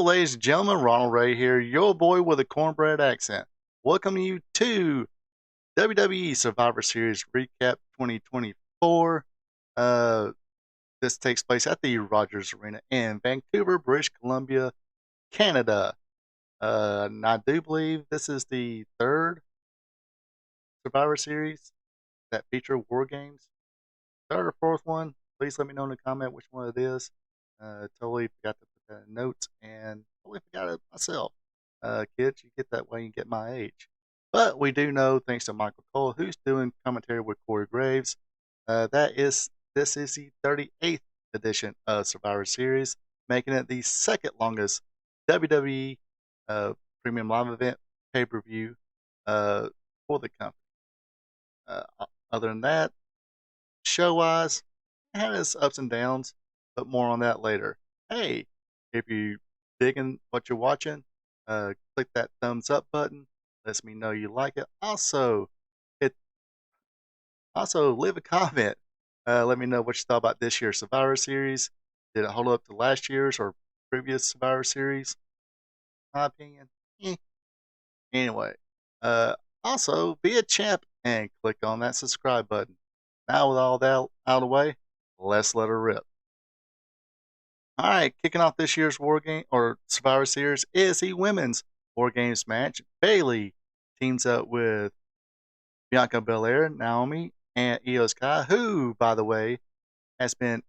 Hello, ladies and gentlemen. Ronald Ray here, your boy with a cornbread accent. Welcome you to WWE Survivor Series Recap 2024. Uh, this takes place at the Rogers Arena in Vancouver, British Columbia, Canada. And I do believe this is the third Survivor Series that feature war games. Third or fourth one? Please let me know in the comment which one it is. Totally forgot to put that in notes and totally forgot it myself. Kids, you get that way, you get my age. But we do know, thanks to Michael Cole, who's doing commentary with Corey Graves, this is the 38th edition of Survivor Series, making it the second longest WWE premium live event pay-per-view for the company. Other than that, show-wise, it had its ups and downs, but more on that later. Hey, if you digging what you're watching, click that thumbs up button. Lets me know you like it. It also leave a comment. Let me know what you thought about this year's Survivor Series. Did it hold up to last year's or previous Survivor Series? My opinion. Eh. Anyway, uh, also be a champ and click on that subscribe button. Now with all that out of the way, let's let her rip. All right, kicking off this year's War Game or Survivor Series is the women's War Games match. Bayley teams up with Bianca Belair, Naomi, and Io Sky, who, by the way, has been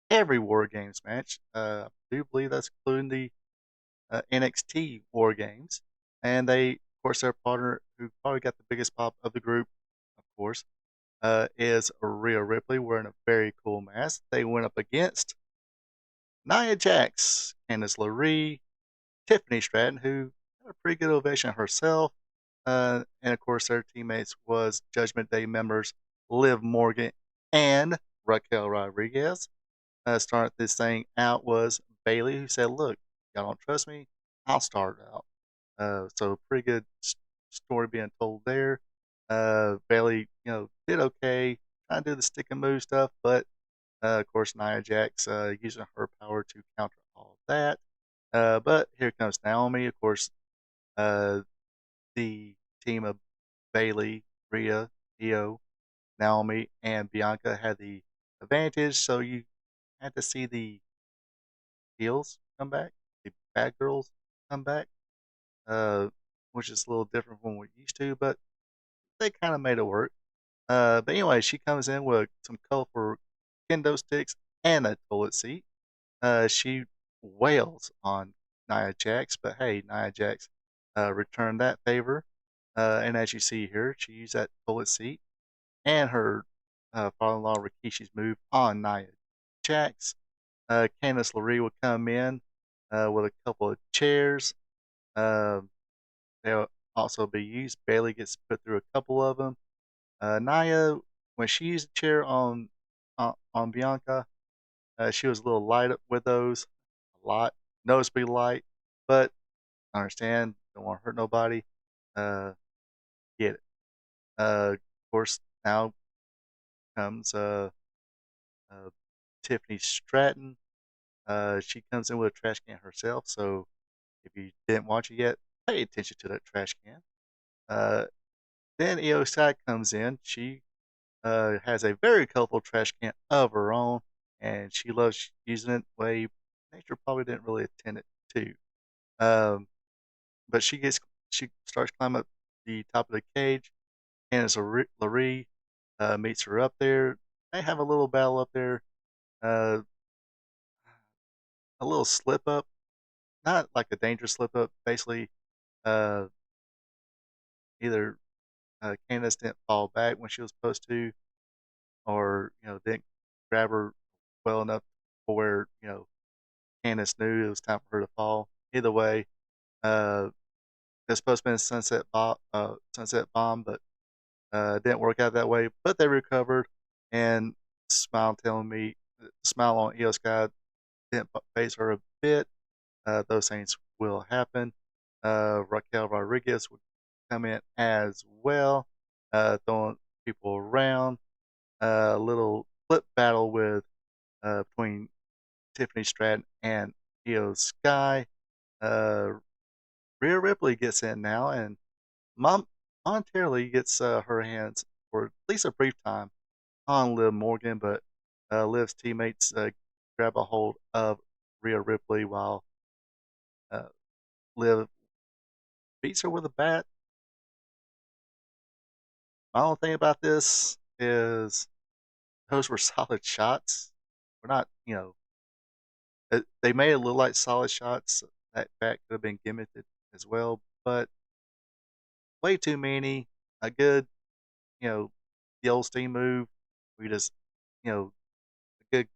every War Games match. I do believe that's including the NXT War Games. And they, of course, their partner, who probably got the biggest pop of the group, of course, is Rhea Ripley wearing a very cool mask. They went up against Nia Jax, Candice LeRae, Tiffany Stratton, who had a pretty good ovation herself, and of course their teammates was Judgment Day members Liv Morgan and Raquel Rodriguez. Starting this thing out was Bayley, who said, "Look, y'all don't trust me. I'll start it out." So pretty good story being told there. Bayley, did okay, trying to do the stick and move stuff, but of course, Nia Jax using her power to counter all of that. But here comes Naomi. Of course, uh, the team of Bayley, Rhea, Io, Naomi, and Bianca had the advantage. So you had to see the heels come back, the bad girls come back, uh, which is a little different from what we're used to, but they kind of made it work. But anyway, she comes in with some colorful kendo sticks and a toilet seat. She wails on Nia Jax, but hey, Nia Jax returned that favor. And as you see here, she used that toilet seat and her father-in-law Rikishi's move on Nia Jax. Candice LeRae will come in with a couple of chairs. Um, they'll also be used. Bayley gets put through a couple of them. Nia, when she used a chair on Bianca, she was a little light with those, a lot, noticeably light, but I understand, don't want to hurt nobody. Uh, get it. Of course, now comes uh, Tiffany Stratton. She comes in with a trash can herself, so if you didn't watch it yet, pay attention to that trash can. Uh, then Io Sky comes in. She has a very colorful trash can of her own, and she loves using it the way nature probably didn't really intend it to. Um, but she starts climbing up the top of the cage, and as LeRae meets her up there, they have a little battle up there, uh, a little slip up, not like a dangerous slip up. Basically, uh, either Candace didn't fall back when she was supposed to, or didn't grab her well enough for where Candace knew it was time for her to fall. Either way, it's supposed to be a sunset bomb, but didn't work out that way. But they recovered, and smile on Io Sky didn't phase her a bit. Those things will happen. Raquel Rodriguez would come in as well, throwing people around. A little flip battle with between Tiffany Stratton and Io Sky. Uh, Rhea Ripley gets in now, and momentarily gets her hands for at least a brief time on Liv Morgan, but Liv's teammates grab a hold of Rhea Ripley while uh, Liv beats her with a bat. My only thing about this is those were solid shots. We're not, they made it look like solid shots. That bat could have been gimmicked as well, but way too many. A good, you know, the old steam move. We just, a good,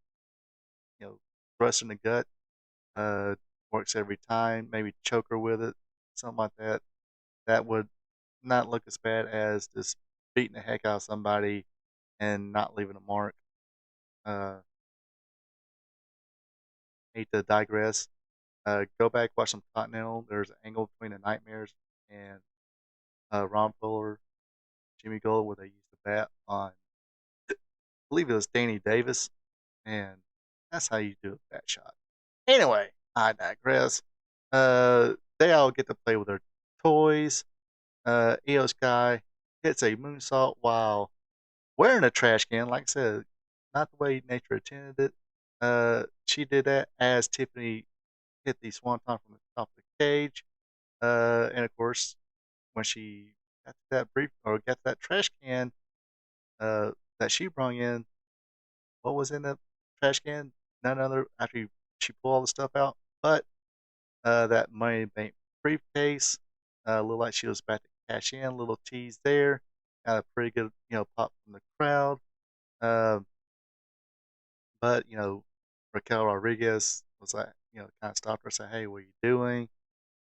you know, thrust in the gut. Uh, Works every time. Maybe choke her with it, something like that. That would not look as bad as just beating the heck out of somebody and not leaving a mark. Uh, Hate to digress. Go back, watch some Continental. There's an angle between the Nightmares and Ron Fuller, Jimmy Gold, where they used the bat on, I believe it was Danny Davis, and that's how you do a bat shot. Anyway, I digress. They all get to play with their toys. Io Sky hits a moonsault while wearing a trash can. Like I said, not the way nature intended it. She did that as Tiffany hit the swanton from the top of the cage. And of course, when she got that brief or got that trash can that she brought in, what was in the trash can? None other after she pulled all the stuff out, but that money bank briefcase. Looked like she was about to cash in. Little tease there. Got a pretty good pop from the crowd. Uh, but Raquel Rodriguez was like kind of stopped her and said, "Hey, what are you doing?"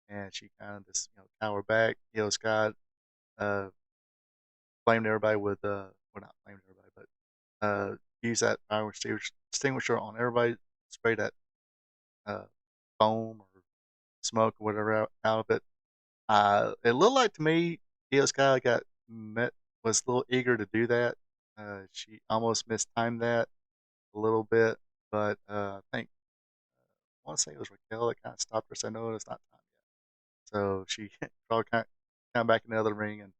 And she kind of just cowered back. Scott uh, blamed everybody with well, not blamed everybody, but used that fire extinguisher on everybody, sprayed that uh, foam or smoke or whatever out of it. It looked like to me, Sky got met was a little eager to do that. She almost mistimed that a little bit, but I think I want to say it was Raquel that kind of stopped her. Said, "No, it's not time yet." So she probably kind of come back in the other ring and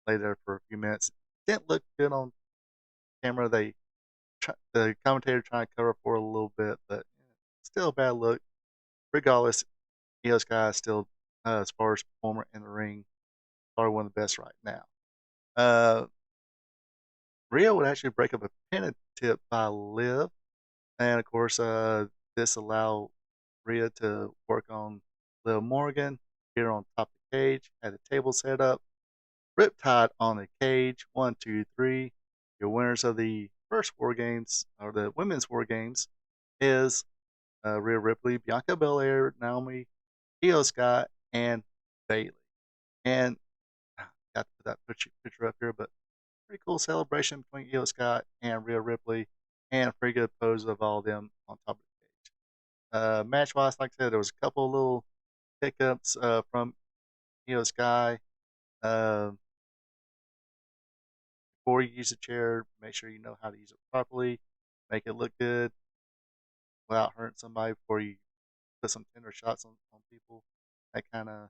lay there for a few minutes. Didn't look good on camera. The commentator trying to cover for a little bit, but still a bad look. Regardless, Io Sky is still, as far as performer in the ring, probably one of the best right now. Uh, Rhea would actually break up a pin tip by Liv, and of course, this allowed Rhea to work on Liv Morgan, get her on top of the cage, had the table set up, Riptide on the cage. 1, 2, 3. Your winners of the first War Games, or the women's War Games, is Rhea Ripley, Bianca Belair, Naomi, Io Scott, and Bailey. And got to put that picture up here, but pretty cool celebration between Io Scott and Rhea Ripley, and pretty good pose of all of them on top of the cage. Match wise, like I said, there was a couple little hiccups from Io Sky. Uh, Before you use a chair, make sure you know how to use it properly, make it look good without hurting somebody before you put some tender shots on people. That kind of,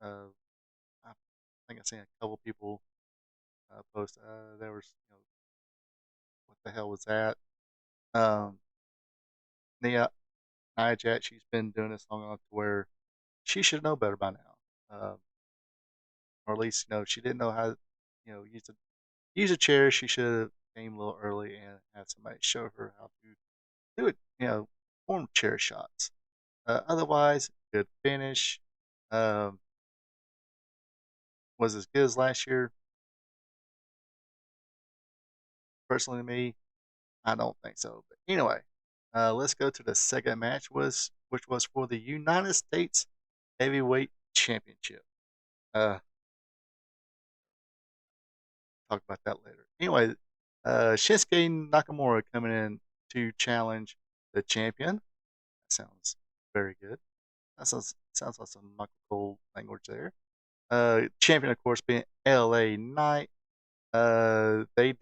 I think I've seen a couple people post, there was, what the hell was that? Um, Nia, Nia Jax, she's been doing this long enough to where she should know better by now. Or at least, she didn't know how, use a chair. She should have came a little early and had somebody show her how to do it, form chair shots. Otherwise, good finish. Um, was as good as last year. Personally, to me, I don't think so. But anyway, let's go to the second match, which was for the United States Heavyweight Championship. Uh, Talk about that later. Anyway, Shinsuke Nakamura coming in to challenge the champion. That sounds very good. That sounds like some Michael Cole language there. Champion, of course, being LA Knight. They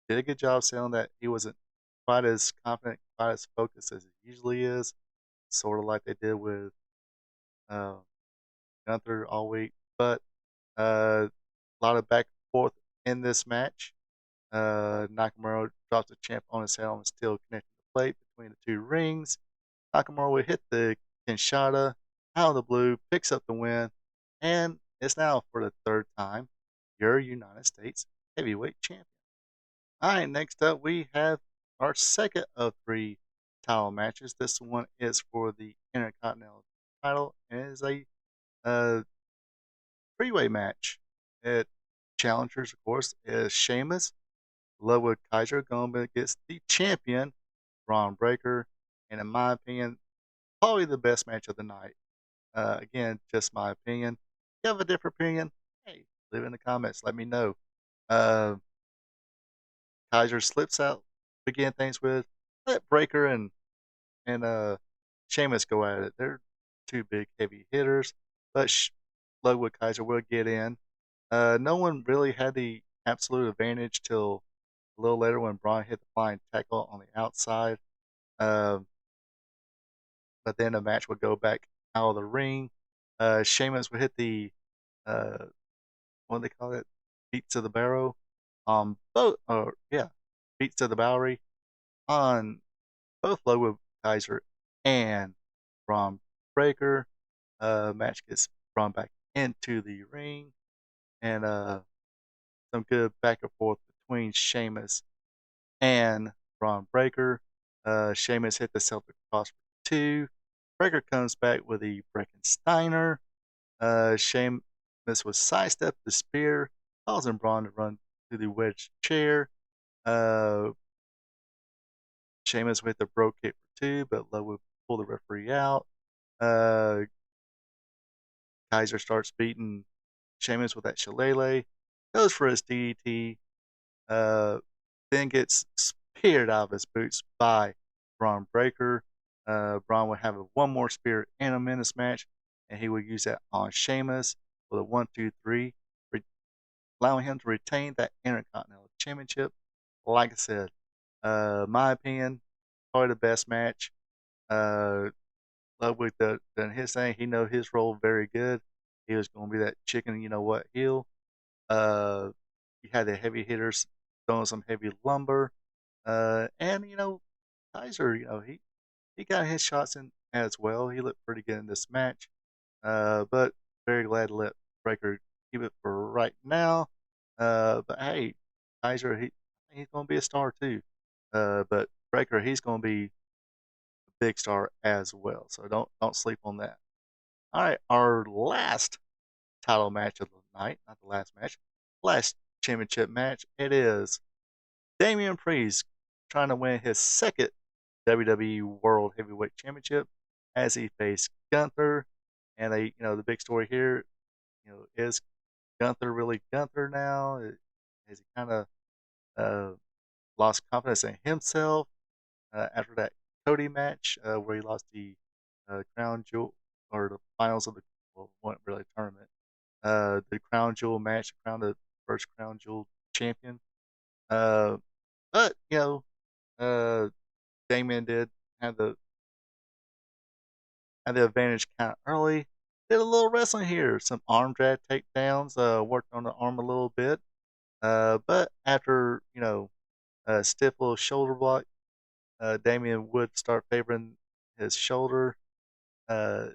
did a good job selling that he wasn't quite as confident, quite as focused as he usually is. sort of like they did with uh, Gunther all week. But a lot of back and forth in this match. Nakamura drops the champ on his helmet, still connecting the plate between the two rings. Nakamura will hit the Kinshasa out of the blue, picks up the win, and is now for the third time your United States Heavyweight Champion. All right, next up we have our second of three title matches. This one is for the Intercontinental title and it is a uh, three-way match. It challengers, of course, is Sheamus, Ludwig Kaiser going against the champion, Braun Breaker, and in my opinion, probably the best match of the night. Again, just my opinion. If you have a different opinion, hey, leave it in the comments. Let me know. Uh, Kaiser slips out, begin things with let Breaker and Sheamus go at it. They're two big heavy hitters, but Ludwig Kaiser will get in. No one really had the absolute advantage till a little later when Braun hit the flying tackle on the outside. Um, but then the match would go back out of the ring. Sheamus would hit the uh, what do they call it? Beats to the barrow on both. Or yeah, beats to the Bowery on both Ludwig Kaiser and Braun Breaker. Match gets brought back into the ring, and some good back and forth between Sheamus and Braun Breaker. Sheamus hit the Celtic Cross for two. Breaker comes back with the Breckensteiner. Sheamus was sidestepped the spear, causing Braun to run to the wedge chair. Uh, Sheamus with the bro kick for two, but Lowe would pull the referee out. Uh, Kaiser starts beating Sheamus with that shillelagh. Goes for his DDT. Uh, then gets speared out of his boots by Braun Breaker. Braun would have one more spear in a minutes match, and he would use that on Sheamus with a 1-2-3, allowing him to retain that Intercontinental Championship. Like I said, my opinion, probably the best match. Ludwig done his thing. He know his role very good. He was going to be that chicken, you know what, heel. Uh, you had the heavy hitters throwing some heavy lumber. And Kaiser, he got his shots in as well. He looked pretty good in this match. But very glad to let Breaker keep it for right now. But hey, Kaiser, he's going to be a star too. But Breaker, he's going to be a big star as well. So don't sleep on that. All right, our last title match of the night, not the last match, last championship match. It is Damian Priest trying to win his second WWE World Heavyweight Championship as he faced Gunther. And the big story here, is Gunther really Gunther now? Has he kind of uh, lost confidence in himself after that Cody match where he lost the crown jewel or the finals of the wasn't really a tournament, the crown jewel match, crown the first crown jewel champion. Uh, but uh, Damien did have the advantage kind of early. Did a little wrestling here, some arm drag takedowns. Worked on the arm a little bit. But after a stiff little shoulder block, Damien would start favoring his shoulder, uh,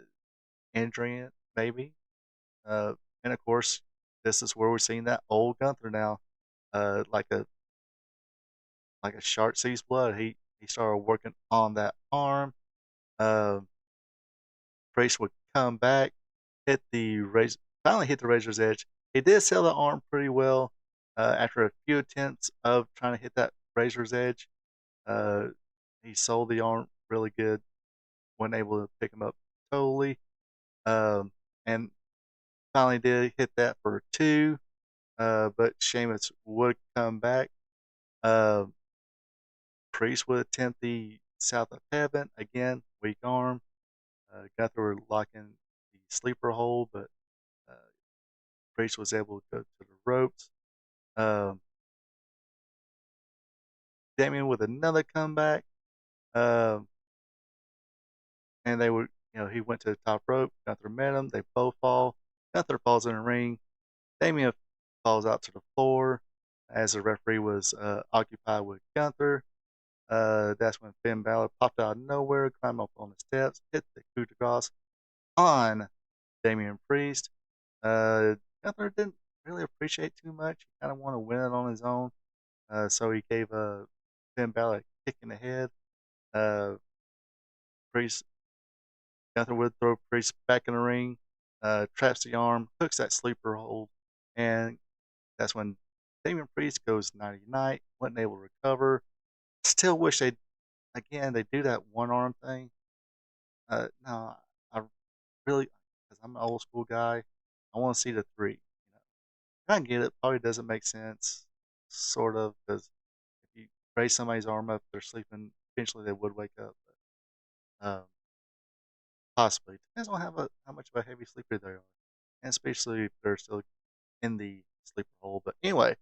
injuring it maybe. And of course, this is where we're seeing that old Gunther now, like a shark sees blood. He started working on that arm. Uh, Priest would come back, finally hit the razor's edge. He did sell the arm pretty well after a few attempts of trying to hit that razor's edge. Uh, he sold the arm really good, wasn't able to pick him up totally, and finally did hit that for two. But Sheamus would come back. Uh, Priest would attempt the South of Heaven again, weak arm. Gunther would lock in the sleeper hold, but uh, Priest was able to go to the ropes. Um, Damien with another comeback. Um, and they would, he went to the top rope. Gunther met him. They both fall. Gunther falls in the ring. Damien falls out to the floor as the referee was occupied with Gunther. That's when Finn Balor popped out of nowhere, climbed up on the steps, hit the coup de grace on Damian Priest. Gunther didn't really appreciate too much. He kind of wanted to win it on his own. So he gave Finn Balor a kick in the head. Priest Gunther would throw Priest back in the ring, traps the arm, hooks that sleeper hold, and that's when Damian Priest goes nighty night. Wasn't able to recover. Still wish they do that one arm thing. No, I really, because I'm an old school guy, I want to see the three. I get it. Probably doesn't make sense, sort of, because if you raise somebody's arm up, they're sleeping. Eventually, they would wake up. But, possibly depends on how much of a heavy sleeper they are, and especially if they're still in the sleeper hole. But anyway,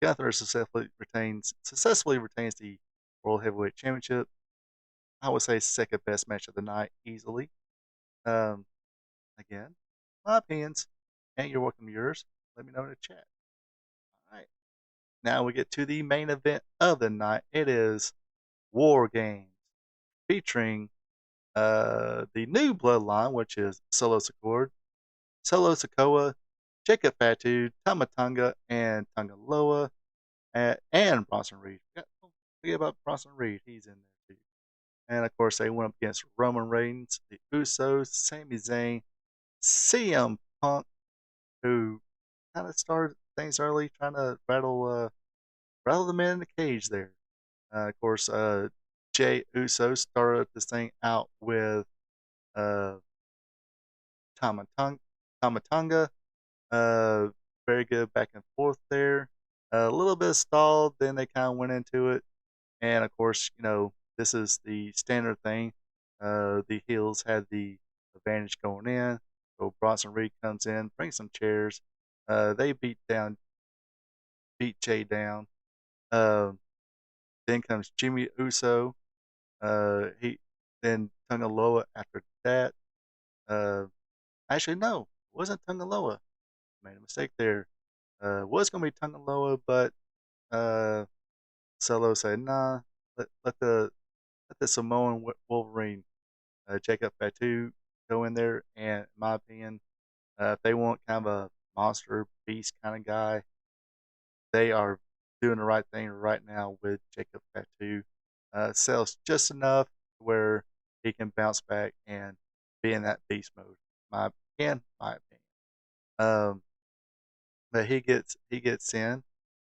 Gunther successfully retains the World Heavyweight Championship. I would say second best match of the night easily. Um, Again, my opinions, and you're welcome to yours. Let me know in the chat. All right, now we get to the main event of the night. It is War Games featuring the new bloodline, which is Solo Sikoa, Jacob Fatu, Tamatanga, and Tangaloa, and Bronson Reed. Don't forget about Bronson Reed. He's in there too. And of course, they went up against Roman Reigns, the Usos, Sami Zayn, CM Punk, who kind of started things early, trying to rattle the man in the cage there. Of course, Jay Uso started this thing out with uh, Tamatanga. Uh, Very good back and forth there. A little bit stalled, then they kind of went into it. And of course, this is the standard thing. The heels had the advantage going in. So Bronson Reed comes in, brings some chairs. They beat Jay down. Uh, then comes Jimmy Uso. He then Tungaloa after that. Uh, Actually, no, it wasn't Tungaloa. Made a mistake there. Was gonna be Tungaloa, but uh, Solo said, "Nah, let the Samoan Wolverine, Jacob Fatu, go in there." And in my opinion, if they want kind of a monster beast kind of guy, they are doing the right thing right now with Jacob Fatu. Sells just enough where he can bounce back and be in that beast mode. My opinion. But he gets in.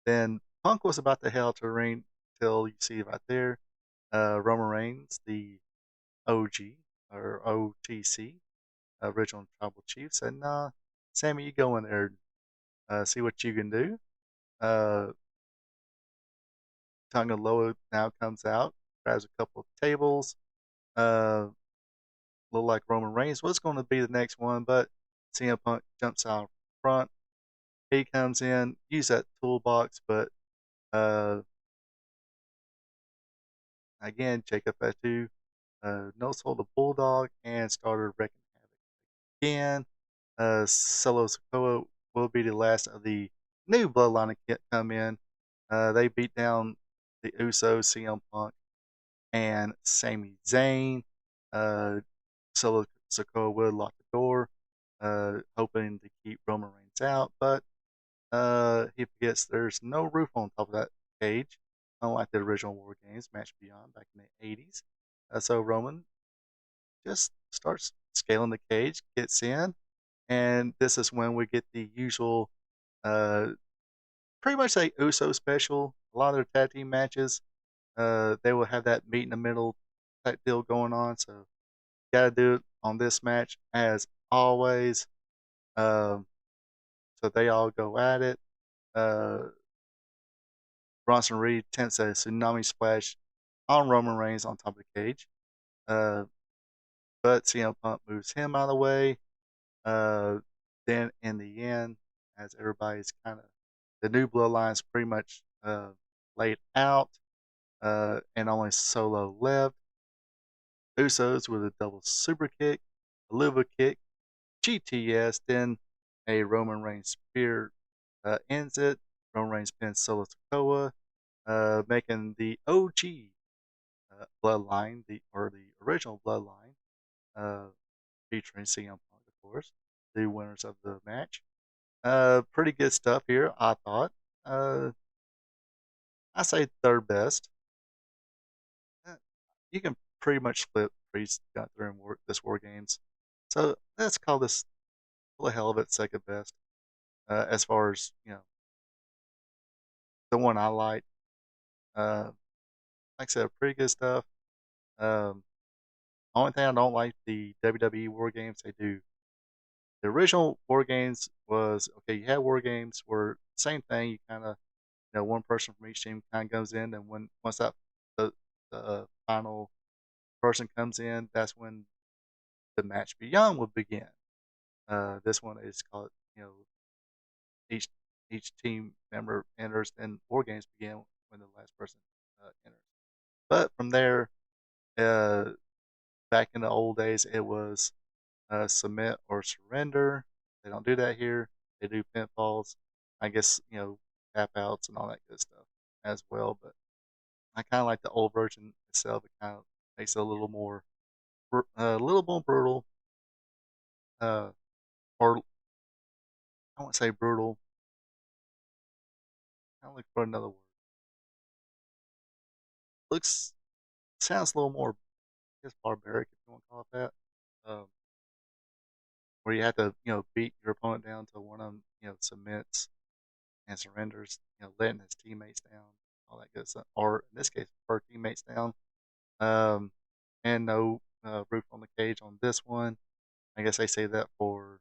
Then Punk was about to head out to the ring till you see right there, Roman Reigns, the OG or OTC, original tribal chief, said, "Nah, Sammy, you go in there, see what you can do." Uh, Tonga Loa now comes out, grabs a couple of tables. Look like Roman Reigns was going to be the next one, but CM Punk jumps out front. He comes in, use that toolbox, but uh, again, Jacob Fatu nose hold the bulldog and started wrecking havoc again. Solo Sikoa will be the last of the new bloodline to come in. They beat down the Usos, CM Punk, and Sami Zayn. Uh, Solo Sikoa would lock the door, hoping to keep Roman Reigns out, but he forgets there's no roof on top of that cage, unlike the original War Games match Beyond back in the 80s. So Roman just starts scaling the cage, gets in, and this is when we get the usual, uh, pretty much a USO special. A lot of their tag team matches, they will have that meet in the middle type deal going on. So gotta do it on this match as always. Um, so they all go at it. Uh, Bronson Reed attempts a tsunami splash on Roman Reigns on top of the cage. Uh, but CM Punk moves him out of the way. Uh, then in the end, as everybody's kind of the new bloodline's pretty much laid out, and only Solo left. Usos with a double super kick, a liver kick, GTS, then a Roman Reigns spear ends it. Roman Reigns pins Solo Sikoa, making the OG bloodline, the original bloodline, uh, featuring CM Punk, of course, the winners of the match. Pretty good stuff here, I thought. Uh, I say third best. Uh, you can pretty much split Priest, Gunther, and this War Games. So let's call this, for the hell of it, second best. As far as the one I like. Like I said, pretty good stuff. Um, Only thing I don't like the WWE War Games they do. The original War Games was okay. You had War Games where same thing. You kind of one person from each team kind of goes in, and once that the final person comes in, that's when the match beyond would begin. This one is called each each team member enters, and War Games begin when the last person enters. But from there, uh, back in the old days, it was submit or surrender. They don't do that here. They do pinfalls. I guess tap outs and all that good stuff as well. But I kind of like the old version itself. It kind of makes it a little more brutal, uh, or I won't say brutal. I look for another word. Looks Sounds a little more, I guess, barbaric if you want to call it that. Where you have to beat your opponent down to one of them submits and surrenders, letting his teammates down, all that good stuff. Or in this case, her teammates down. Um, and no roof on the cage on this one. I guess they save it for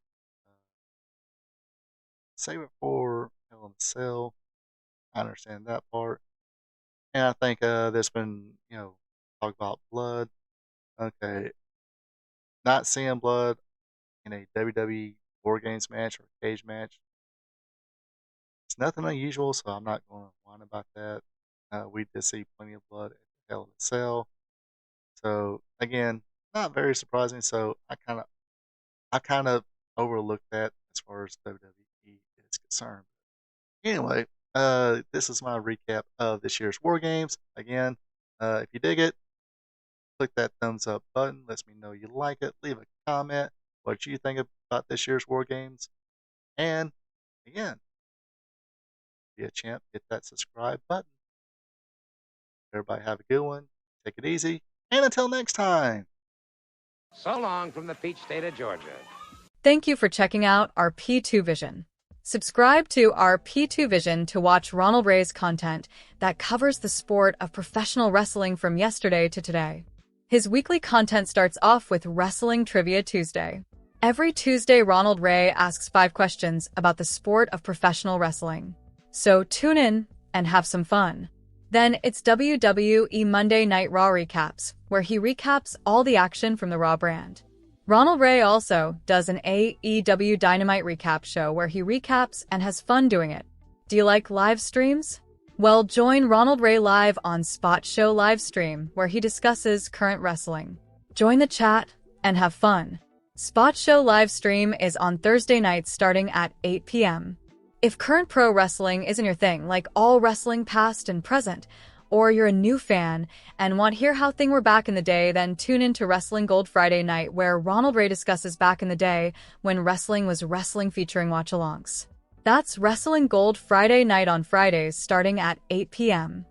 Hell in a Cell. I understand that part. And I think there's been, talk about blood. Okay, not seeing blood in a WWE War Games match or cage match. It's nothing unusual, so I'm not going to whine about that. We did see plenty of blood at the Hell in a Cell. So again, not very surprising. So I kind of overlooked that as far as WWE is concerned. Anyway, this is my recap of this year's War Games. Again, if you dig it, click that thumbs up button. Lets me know you like it. Leave a comment what you think about this year's War Games. And again, be a champ, hit that subscribe button. Everybody have a good one. Take it easy. And until next time. So long from the peach state of Georgia. Thank you for checking out our P2 Vision. Subscribe to our P2 Vision to watch Ronald Ray's content that covers the sport of professional wrestling from yesterday to today. His weekly content starts off with Wrestling Trivia Tuesday. Every Tuesday, Ronald Ray asks 5 questions about the sport of professional wrestling. So tune in and have some fun. Then it's WWE Monday Night Raw recaps, where he recaps all the action from the Raw brand. Ronald Ray also does an AEW Dynamite recap show where he recaps and has fun doing it. Do you like live streams? Well, join Ronald Ray live on Spot Show Livestream, where he discusses current wrestling. Join the chat and have fun. Spot Show Livestream is on Thursday nights starting at 8 p.m. If current pro wrestling isn't your thing, like all wrestling past and present, or you're a new fan and want to hear how things were back in the day, then tune in to Wrestling Gold Friday night, where Ronald Ray discusses back in the day when wrestling was wrestling, featuring watch-alongs. That's Wrestling Gold Friday night on Fridays starting at 8 p.m.